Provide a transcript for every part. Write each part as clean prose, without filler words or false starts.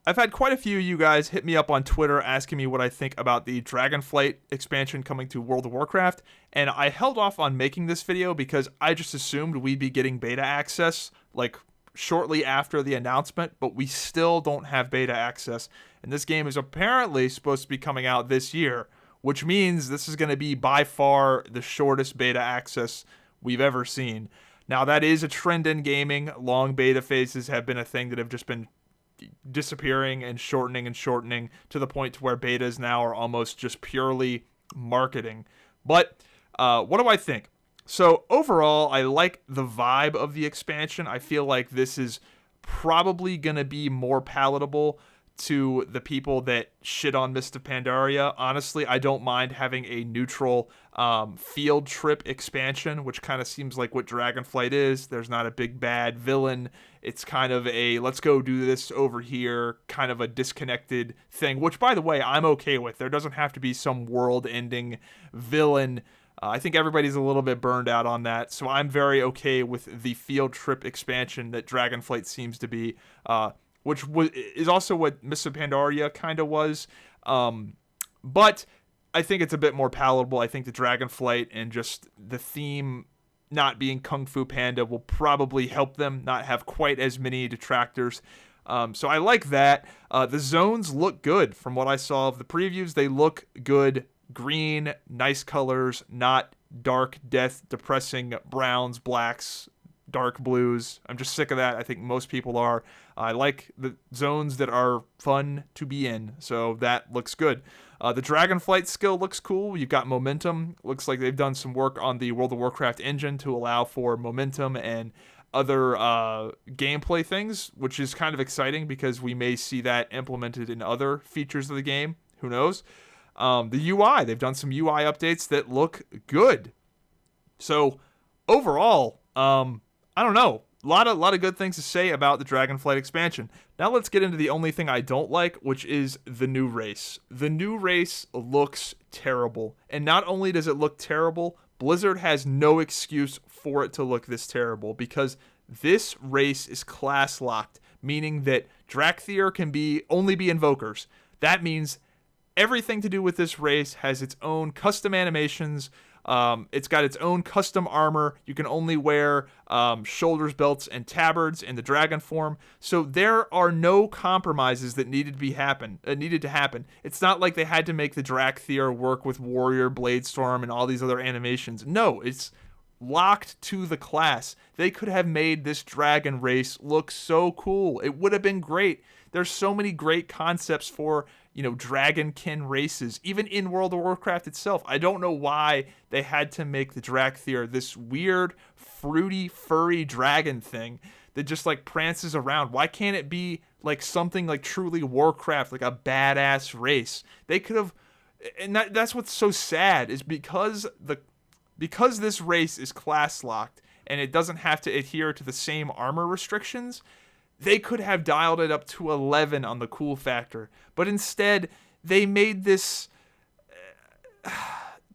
I've had quite a few of you guys hit me up on Twitter asking me what I think about the Dragonflight expansion coming to World of Warcraft, and I held off on making this video because I just assumed we'd be getting beta access like shortly after the announcement, but we still don't have beta access, and this game is apparently supposed to be coming out this year, which means this is going to be by far the shortest beta access we've ever seen. Now, that is a trend in gaming. Long beta phases have been a thing that have just been disappearing and shortening to the point to where betas now are almost just purely marketing. But what do I think? So overall, I like the vibe of the expansion. I feel like this is probably going to be more palatable to the people that shit on Mist of Pandaria. Honestly, I don't mind having a neutral field trip expansion, which kind of seems like what Dragonflight is. There's not a big bad villain. It's kind of a let's go do this over here, kind of a disconnected thing, which, by the way, I'm okay with. There doesn't have to be some world-ending villain. I think everybody's a little bit burned out on that, so I'm very okay with the field trip expansion that Dragonflight seems to be, which is also what Mists of Pandaria kind of was. But I think it's a bit more palatable. I think the Dragonflight and just the theme not being Kung Fu Panda will probably help them not have quite as many detractors. So I like that. The zones look good from what I saw of the previews. They look good. Green, nice colors, not dark, death, depressing browns, blacks, dark blues. I'm just sick of that. I think most people are. I like the zones that are fun to be in, so that looks good. The Dragonflight skill looks cool. You've got momentum. Looks like they've done some work on the World of Warcraft engine to allow for momentum and other gameplay things, which is kind of exciting because we may see that implemented in other features of the game. Who knows? The UI, they've done some UI updates that look good. So overall, I don't know. A lot of good things to say about the Dragonflight expansion. Now let's get into the only thing I don't like, which is the new race. The new race looks terrible. And not only does it look terrible, Blizzard has no excuse for it to look this terrible because this race is class locked, meaning that Drakthir can only be invokers. That means everything to do with this race has its own custom animations. It's got its own custom armor. You can only wear shoulders, belts, and tabards in the dragon form. So there are no compromises that needed to happen. It's not like they had to make the Drakthir work with Warrior, Bladestorm, and all these other animations. No, it's locked to the class. They could have made this dragon race look so cool. It would have been great. There's so many great concepts for, dragonkin races, even in World of Warcraft itself. I don't know why they had to make the Drakthir this weird, fruity, furry dragon thing that just like prances around. Why can't it be like something like truly Warcraft, like a badass race? They could have, and that's what's so sad is because this race is class locked and it doesn't have to adhere to the same armor restrictions. They could have dialed it up to 11 on the cool factor. But instead, they made this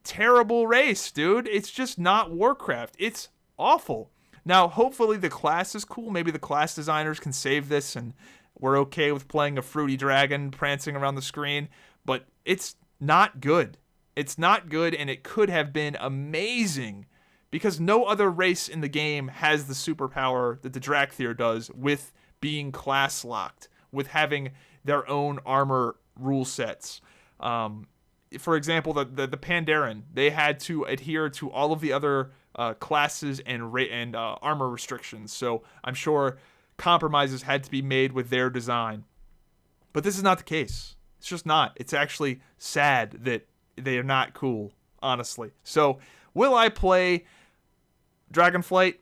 terrible race, dude. It's just not Warcraft. It's awful. Now, hopefully the class is cool. Maybe the class designers can save this and we're okay with playing a fruity dragon prancing around the screen. But it's not good. It's not good, and it could have been amazing because no other race in the game has the superpower that the Drakthir does with being class locked, with having their own armor rule sets. For example, the Pandaren, they had to adhere to all of the other classes and armor restrictions. So I'm sure compromises had to be made with their design. But this is not the case. It's just not. It's actually sad that they are not cool, honestly. So will I play Dragonflight?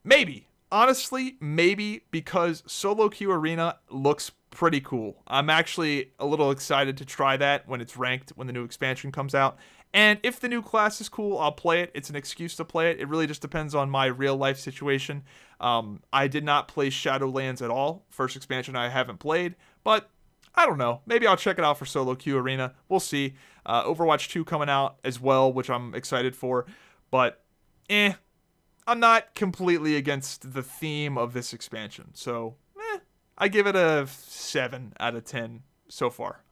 Maybe. Honestly, maybe, because solo queue arena looks pretty cool. I'm actually a little excited to try that when it's ranked, when the new expansion comes out. And if the new class is cool, I'll play it. It's an excuse to play it. It really just depends on my real life situation. I did not play Shadowlands at all. First expansion I haven't played, but I don't know. Maybe I'll check it out for solo queue arena. We'll see. Overwatch 2 coming out as well, which I'm excited for. But, I'm not completely against the theme of this expansion. So, I give it a 7 out of 10 so far.